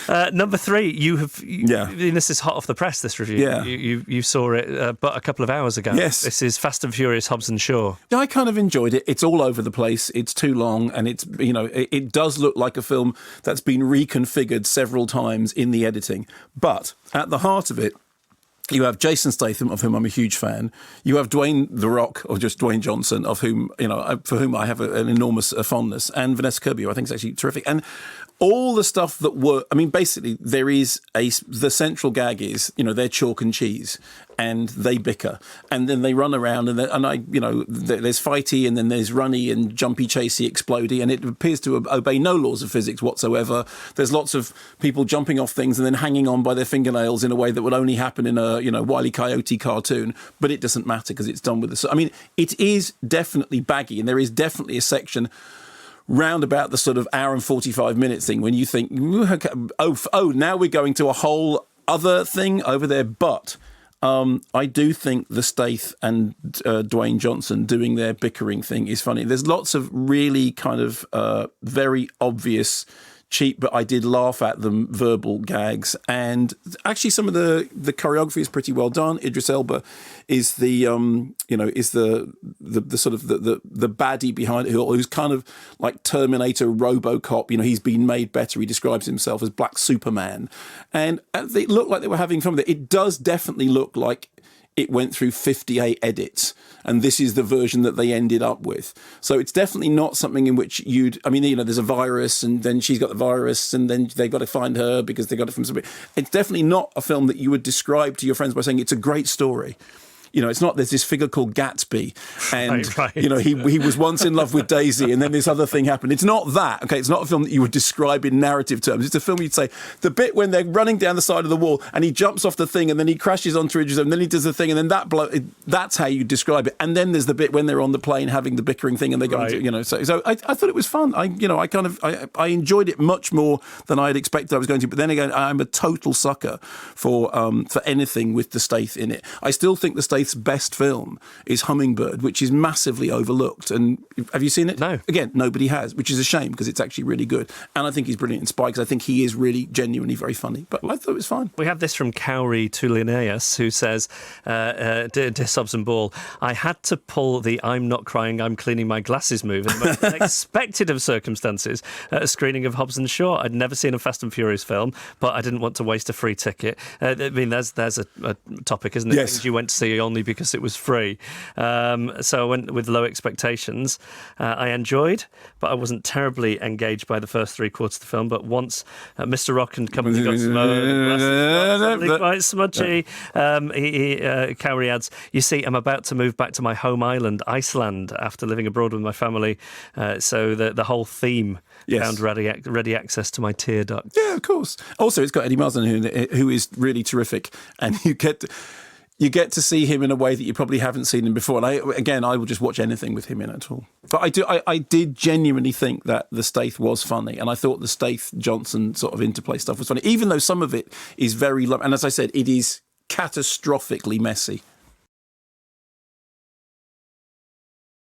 Number 3, this is hot off the press, this review. Yeah. You saw it but a couple of hours ago. Yes. This is Fast and Furious Hobbs and Shaw. Yeah, I kind of enjoyed it. It's all over the place. It's too long, and it's, it does look like a film that's been reconfigured several times in the editing. But at the heart of it, you have Jason Statham, of whom I'm a huge fan. You have Dwayne The Rock, or just Dwayne Johnson, of whom, for whom I have an enormous fondness, and Vanessa Kirby, who I think is actually terrific. And all the stuff that basically there is the central gag is, they're chalk and cheese, and they bicker, and then they run around, and there's fighty, and then there's runny and jumpy, chasey, explodey, and it appears to obey no laws of physics whatsoever. There's lots of people jumping off things and then hanging on by their fingernails in a way that would only happen in a Wile E. Coyote cartoon, but it doesn't matter because it's done with this. I mean, it is definitely baggy, and there is definitely a section round about the sort of hour and 45 minutes thing when you think, now we're going to a whole other thing over there. But I do think the Stath and Dwayne Johnson doing their bickering thing is funny. There's lots of really kind of very obvious, cheap, but I did laugh at them, verbal gags. And actually some of the choreography is pretty well done. Idris Elba is the sort of the baddie behind it, who's kind of like Terminator, RoboCop. He's been made better. He describes himself as Black Superman. And they looked like they were having fun with it. It does definitely look like it went through 58 edits, and this is the version that they ended up with. So it's definitely not something in which there's a virus, and then she's got the virus, and then they've got to find her because they got it from somebody. It's definitely not a film that you would describe to your friends by saying it's a great story. It's not, there's this figure called Gatsby, and, right. He was once in love with Daisy, and then this other thing happened. It's not that, okay? It's not a film that you would describe in narrative terms. It's a film you'd say, the bit when they're running down the side of the wall, and he jumps off the thing, and then he crashes onto Idris, and then he does the thing, and then that's how you describe it. And then there's the bit when they're on the plane having the bickering thing, and they're going to, so I thought it was fun. I enjoyed it much more than I had expected I was going to, but then again, I'm a total sucker for anything with the Stath in it. I still think the Stath's best film is Hummingbird, which is massively overlooked. And have you seen it? No. Again, nobody has, which is a shame because it's actually really good. And I think he's brilliant in Spy because I think he is really genuinely very funny. But I thought it was fine. We have this from Cowrie Tulineus, who says, Dear Hobbs and Ball, I had to pull the I'm not crying, I'm cleaning my glasses move in the most unexpected of circumstances at a screening of Hobbs and Shaw. I'd never seen a Fast and Furious film, but I didn't want to waste a free ticket. There's a topic, isn't it? Yes. Things you went to see only because it was free. So I went with low expectations. I enjoyed, but I wasn't terribly engaged by the first 3/4 of the film. But once Mr. Rock and company got some quite smudgy, Cowrie adds, you see, I'm about to move back to my home island, Iceland, after living abroad with my family. So the whole theme found ready access to my tear duct. Yeah, of course. Also, it's got Eddie Marsden, who is really terrific, and you get to see him in a way that you probably haven't seen him before. And I will just watch anything with him in at all. But I did genuinely think that the Stath was funny, and I thought the Stath Johnson sort of interplay stuff was funny, even though some of it is very, and as I said, it is catastrophically messy.